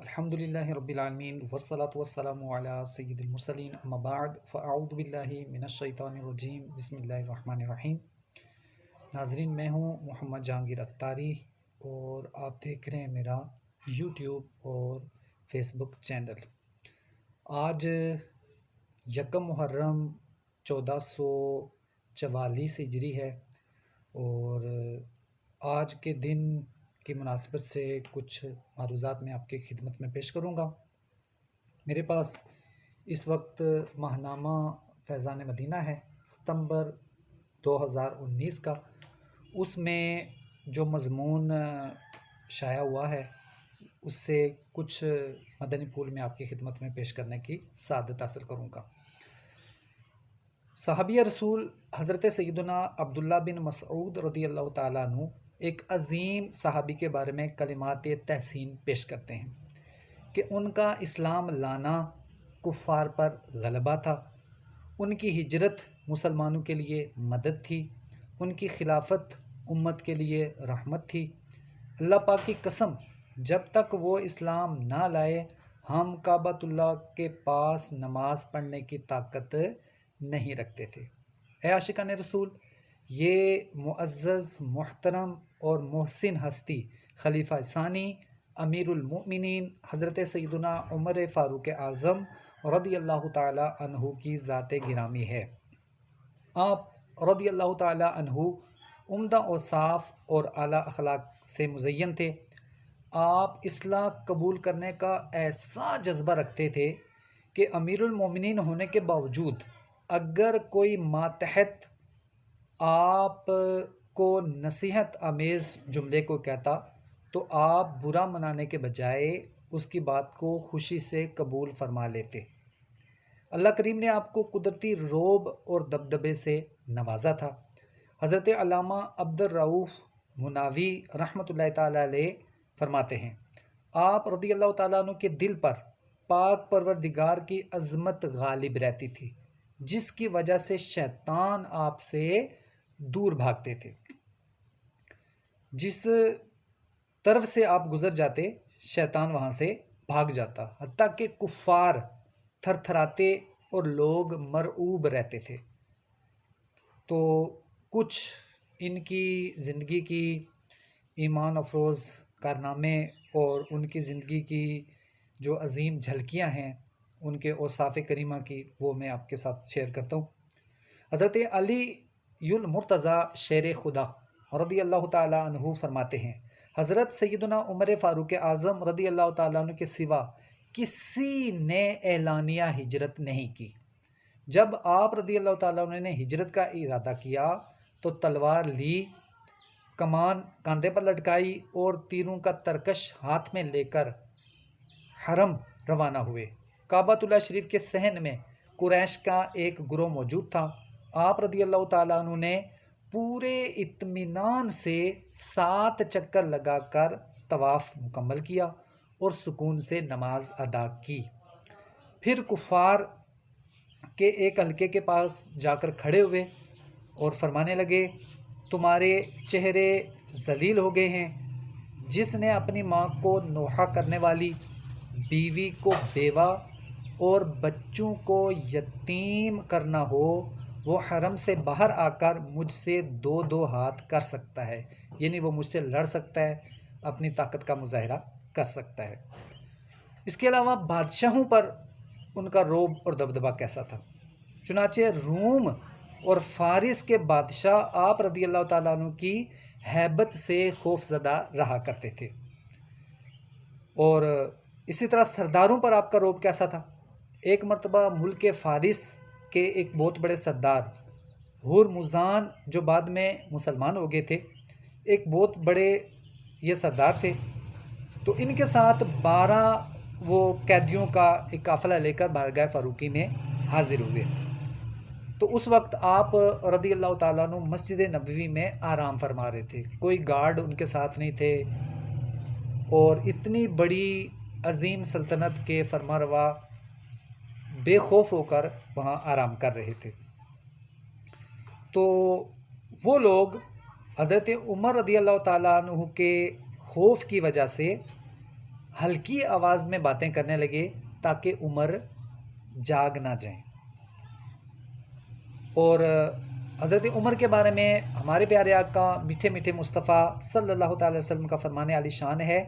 الحمدللہ رب العالمین والصلاة والسلام علی سید المرسلین اما بعد فاعوذ باللہ من الشیطان الرجیم بسم اللہ الرحمن الرحیم۔ ناظرین، میں ہوں محمد جہانگیر اتاری اور آپ دیکھ رہے ہیں میرا یوٹیوب اور فیس بک چینل۔ آج یکم محرم 1444 ہجری ہے اور آج کے دن کی مناسبت سے کچھ معروضات میں آپ کی خدمت میں پیش کروں گا۔ میرے پاس اس وقت ماہنامہ فیضان مدینہ ہے ستمبر 2019 کا۔ اس میں جو مضمون شائع ہوا ہے اس سے کچھ مدنی پھول میں آپ کی خدمت میں پیش کرنے کی سعادت حاصل کروں گا۔ صحابی رسول حضرت سیدنا عبداللہ بن مسعود رضی اللہ تعالیٰ عنہ ایک عظیم صحابی کے بارے میں کلمات تحسین پیش کرتے ہیں کہ ان کا اسلام لانا کفار پر غلبہ تھا، ان کی ہجرت مسلمانوں کے لیے مدد تھی، ان کی خلافت امت کے لیے رحمت تھی۔ اللہ پاک کی قسم، جب تک وہ اسلام نہ لائے ہم کعبۃ اللہ کے پاس نماز پڑھنے کی طاقت نہیں رکھتے تھے۔ اے عاشقان رسول، یہ معزز، محترم اور محسن ہستی خلیفہ ثانی امیر المؤمنین حضرت سیدنا عمر فاروق اعظم رضی اللہ تعالی عنہ کی ذات گرامی ہے۔ آپ رضی اللہ تعالی عنہ عمدہ اوصاف اور اعلیٰ اخلاق سے مزین تھے۔ آپ اصلاح قبول کرنے کا ایسا جذبہ رکھتے تھے کہ امیر المومنین ہونے کے باوجود اگر کوئی ماتحت آپ کو نصیحت آمیز جملے کو کہتا تو آپ برا منانے کے بجائے اس کی بات کو خوشی سے قبول فرما لیتے۔ اللہ کریم نے آپ کو قدرتی رعب اور دبدبے سے نوازا تھا۔ حضرت علامہ عبد الرؤف مناوی رحمۃ اللہ تعالیٰ علیہ فرماتے ہیں، آپ رضی اللہ تعالیٰ عنہ کے دل پر پاک پروردگار کی عظمت غالب رہتی تھی، جس کی وجہ سے شیطان آپ سے دور بھاگتے تھے۔ جس طرف سے آپ گزر جاتے شیطان وہاں سے بھاگ جاتا، حتیٰ کہ کفار تھر تھراتے اور لوگ مرعوب رہتے تھے۔ تو کچھ ان کی زندگی کی ایمان افروز کارنامے اور ان کی زندگی کی جو عظیم جھلکیاں ہیں ان کے اوصاف کریمہ کی، وہ میں آپ کے ساتھ شیئر کرتا ہوں۔ حضرت علی المرتضیٰ شیر خدا رضی اللہ تعالیٰ عنہ فرماتے ہیں، حضرت سیدنا عمر فاروق اعظم رضی اللہ تعالیٰ عنہ کے سوا کسی نے اعلانیہ ہجرت نہیں کی۔ جب آپ رضی اللہ تعالیٰ عنہ نے ہجرت کا ارادہ کیا تو تلوار لی، کمان کاندھے پر لٹکائی اور تیروں کا ترکش ہاتھ میں لے کر حرم روانہ ہوئے۔ کعبۃ اللہ شریف کے صحن میں قریش کا ایک گروہ موجود تھا۔ آپ رضی اللہ تعالیٰ عنہ نے پورے اطمینان سے 7 چکر لگا کر طواف مکمل کیا اور سکون سے نماز ادا کی۔ پھر کفار کے ایک حلقے کے پاس جا کر کھڑے ہوئے اور فرمانے لگے، تمہارے چہرے ذلیل ہو گئے ہیں۔ جس نے اپنی ماں کو نوحہ کرنے والی، بیوی کو بیوہ اور بچوں کو یتیم کرنا ہو، وہ حرم سے باہر آ کر مجھ سے 2 ہاتھ کر سکتا ہے، یعنی وہ مجھ سے لڑ سکتا ہے، اپنی طاقت کا مظاہرہ کر سکتا ہے۔ اس کے علاوہ بادشاہوں پر ان کا رعب اور دبدبہ کیسا تھا؟ چنانچہ روم اور فارس کے بادشاہ آپ رضی اللہ تعالیٰ عنہ کی ہیبت سے خوف زدہ رہا کرتے تھے۔ اور اسی طرح سرداروں پر آپ کا رعب کیسا تھا؟ ایک مرتبہ ملک فارس کے ایک بہت بڑے سردار ہرمزان، جو بعد میں مسلمان ہو گئے تھے، ایک بہت بڑے یہ سردار تھے، تو ان کے ساتھ 12 وہ قیدیوں کا ایک قافلہ لے کر بارگاہ فاروقی میں حاضر ہوئے۔ تو اس وقت آپ رضی اللہ تعالیٰ عنہ مسجد نبوی میں آرام فرما رہے تھے، کوئی گارڈ ان کے ساتھ نہیں تھے، اور اتنی بڑی عظیم سلطنت کے فرمانروا بے خوف ہو کر وہاں آرام کر رہے تھے۔ تو وہ لوگ حضرت عمر رضی اللہ تعالیٰ عنہ کے خوف کی وجہ سے ہلکی آواز میں باتیں کرنے لگے تاکہ عمر جاگ نہ جائیں۔ اور حضرت عمر کے بارے میں ہمارے پیارے آقا میٹھے میٹھے مصطفیٰ صلی اللہ تعالی وسلم کا فرمان عالی شان ہے،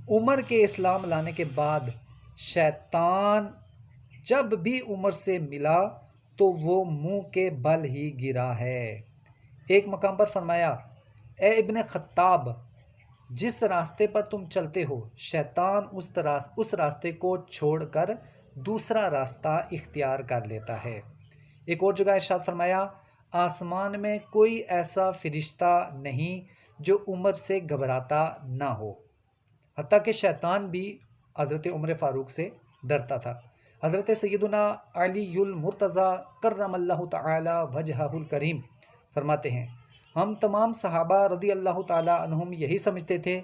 عمر کے اسلام لانے کے بعد شیطان جب بھی عمر سے ملا تو وہ منہ کے بل ہی گرا ہے۔ ایک مقام پر فرمایا، اے ابن خطاب، جس راستے پر تم چلتے ہو شیطان اس راستے کو چھوڑ کر دوسرا راستہ اختیار کر لیتا ہے۔ ایک اور جگہ ارشاد فرمایا، آسمان میں کوئی ایسا فرشتہ نہیں جو عمر سے گھبراتا نہ ہو، حتیٰ کہ شیطان بھی حضرت عمر فاروق سے ڈرتا تھا۔ حضرت سیدنا علی المرتضیٰ کرم اللہ تعالی وجہہ الکریم فرماتے ہیں، ہم تمام صحابہ رضی اللہ تعالیٰ عنہم یہی سمجھتے تھے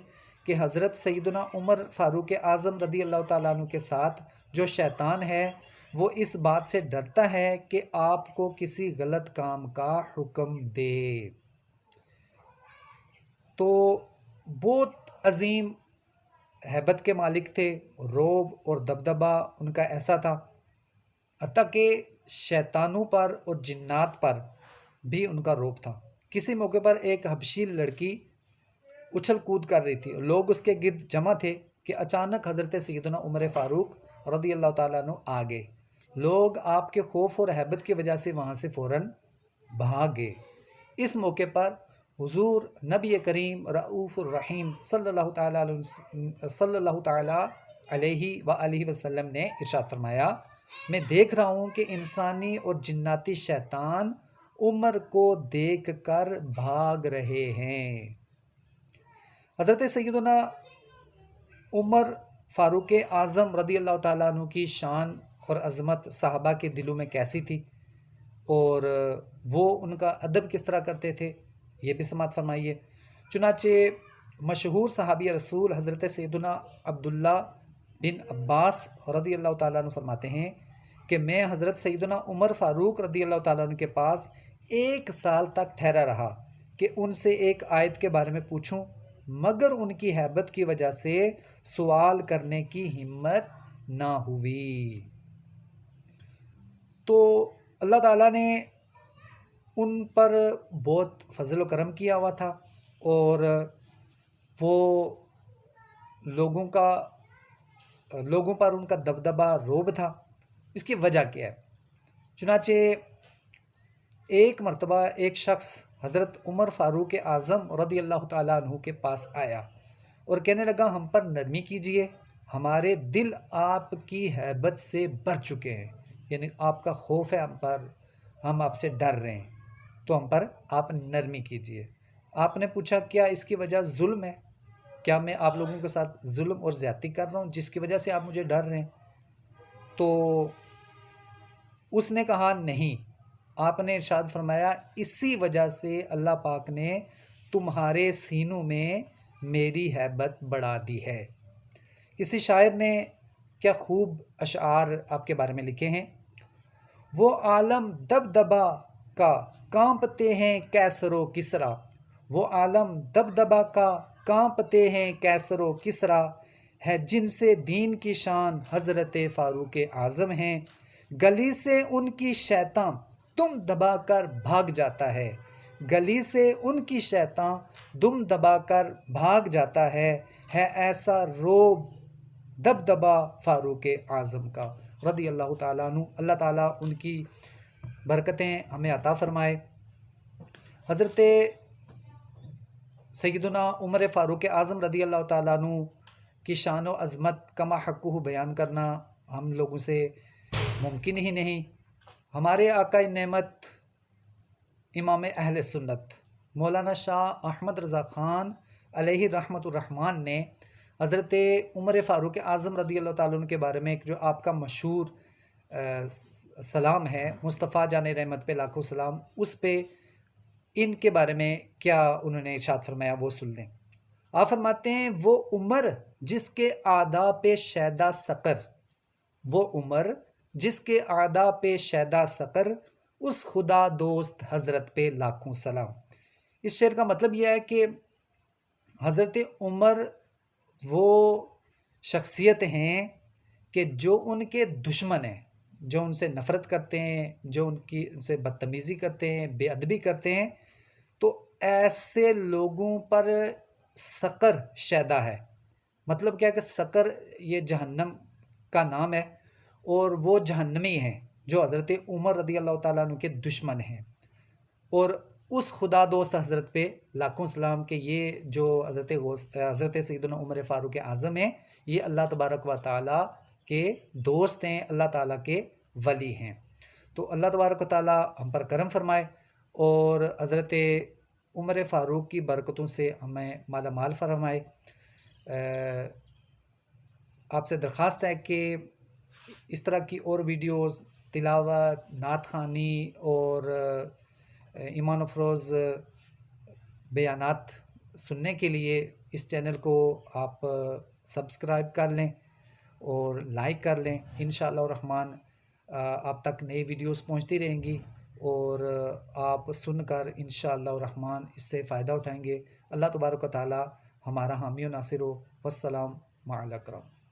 کہ حضرت سیدنا عمر فاروق اعظم رضی اللہ تعالیٰ عنہ کے ساتھ جو شیطان ہے وہ اس بات سے ڈرتا ہے کہ آپ کو کسی غلط کام کا حکم دے۔ تو بہت عظیم ہیبت کے مالک تھے، رعب اور دبدبہ ان کا ایسا تھا، حتیٰ کہ شیطانوں پر اور جنات پر بھی ان کا رعب تھا۔ کسی موقع پر ایک حبشی لڑکی اچھل کود کر رہی تھی، لوگ اس کے گرد جمع تھے کہ اچانک حضرت سیدنا عمر فاروق رضی اللہ تعالیٰ عنہ آ گئے۔ لوگ آپ کے خوف اور ہیبت کی وجہ سے وہاں سے فوراً بھاگ گئے۔ اس موقع پر حضور نبی کریم رؤوف الرحیم صلی اللہ تعالیٰ علیہ وآلہ وسلم نے ارشاد فرمایا، میں دیکھ رہا ہوں کہ انسانی اور جناتی شیطان عمر کو دیکھ کر بھاگ رہے ہیں۔ حضرت سیدنا عمر فاروق اعظم رضی اللہ تعالیٰ عنہ کی شان اور عظمت صحابہ کے دلوں میں کیسی تھی، اور وہ ان کا ادب کس طرح کرتے تھے، یہ بھی سماعت فرمائیے۔ چنانچہ مشہور صحابی رسول حضرت سیدنا عبداللہ بن عباس رضی اللہ تعالیٰ عنہ فرماتے ہیں کہ میں حضرت سیدنا عمر فاروق رضی اللہ تعالیٰ عنہ کے پاس 1 سال تک ٹھہرا رہا کہ ان سے ایک آیت کے بارے میں پوچھوں، مگر ان کی ہیبت کی وجہ سے سوال کرنے کی ہمت نہ ہوئی۔ تو اللہ تعالیٰ نے ان پر بہت فضل و کرم کیا ہوا تھا، اور وہ لوگوں پر ان کا دبدبہ رعب تھا۔ اس کی وجہ کیا ہے؟ چنانچہ ایک مرتبہ ایک شخص حضرت عمر فاروق اعظم رضی اللہ تعالیٰ عنہ کے پاس آیا اور کہنے لگا، ہم پر نرمی کیجئے، ہمارے دل آپ کی ہیبت سے بھر چکے ہیں، یعنی آپ کا خوف ہے ہم پر، ہم آپ سے ڈر رہے ہیں، تو ہم پر آپ نرمی کیجئے۔ آپ نے پوچھا، کیا اس کی وجہ ظلم ہے؟ کیا میں آپ لوگوں کے ساتھ ظلم اور زیادتی کر رہا ہوں جس کی وجہ سے آپ مجھے ڈر رہے ہیں؟ تو اس نے کہا نہیں۔ آپ نے ارشاد فرمایا، اسی وجہ سے اللہ پاک نے تمہارے سینوں میں میری ہیبت بڑھا دی ہے۔ کسی شاعر نے کیا خوب اشعار آپ کے بارے میں لکھے ہیں، وہ عالم دبدبا کا کانپتے ہیں کیسر و کسرا، وہ عالم دبدبا کا کانپتے ہیں کیسر و کسرا، ہے جن سے دین کی شان حضرت فاروق اعظم ہیں، گلی سے ان کی شیطان دم دبا کر بھاگ جاتا ہے، گلی سے ان کی شیطان دم دبا کر بھاگ جاتا ہے ایسا روب دبدبا فاروق اعظم کا رضی اللہ تعالیٰ عنہ۔ اللہ تعالیٰ ان کی برکتیں ہمیں عطا فرمائے۔ حضرت سیدنا عمر فاروق اعظم رضی اللہ تعالیٰ عنہ کی شان و عظمت کما حقہ بیان کرنا ہم لوگوں سے ممکن ہی نہیں۔ ہمارے آقا نعمت امام اہل سنت مولانا شاہ احمد رضا خان علیہ رحمت الرحمن نے حضرت عمر فاروق اعظم رضی اللہ تعالیٰ عنہ کے بارے میں جو آپ کا مشہور سلام ہے، مصطفیٰ جان رحمت پہ لاکھوں سلام، اس پہ ان کے بارے میں کیا انہوں نے ارشاد فرمایا وہ سن لیں۔ آپ فرماتے ہیں، وہ عمر جس کے اعداء پہ شیدا سقر، وہ عمر جس کے اعداء پہ شیدا سقر، اس خدا دوست حضرت پہ لاکھوں سلام۔ اس شعر کا مطلب یہ ہے کہ حضرت عمر وہ شخصیت ہیں کہ جو ان کے دشمن ہیں، جو ان سے نفرت کرتے ہیں، جو ان سے بدتمیزی کرتے ہیں، بے ادبی کرتے ہیں، تو ایسے لوگوں پر سقر شیدا ہے۔ مطلب کیا کہ سقر یہ جہنم کا نام ہے، اور وہ جہنمی ہیں جو حضرت عمر رضی اللہ تعالیٰ عنہ کے دشمن ہیں۔ اور اس خدا دوست حضرت پہ لاکھوں سلام کہ یہ جو حضرت سیدنا عمر فاروق اعظم ہیں، یہ اللہ تبارک و تعالیٰ کے دوست ہیں، اللہ تعالیٰ کے ولی ہیں۔ تو اللہ تبارک و تعالیٰ ہم پر کرم فرمائے اور حضرت عمر فاروق کی برکتوں سے ہمیں مالا مال فرمائے۔ آپ سے درخواست ہے کہ اس طرح کی اور ویڈیوز، تلاوت، نعت خوانی اور ایمان افروز بیانات سننے کے لیے اس چینل کو آپ سبسکرائب کر لیں اور لائک کر لیں۔ انشاءاللہ الرحمن آپ تک نئی ویڈیوز پہنچتی رہیں گی اور آپ سن کر انشاءاللہ الرحمن اس سے فائدہ اٹھائیں گے۔ اللہ تبارک و تعالی ہمارا حامی و ناصر ہو۔ والسلام علیکم۔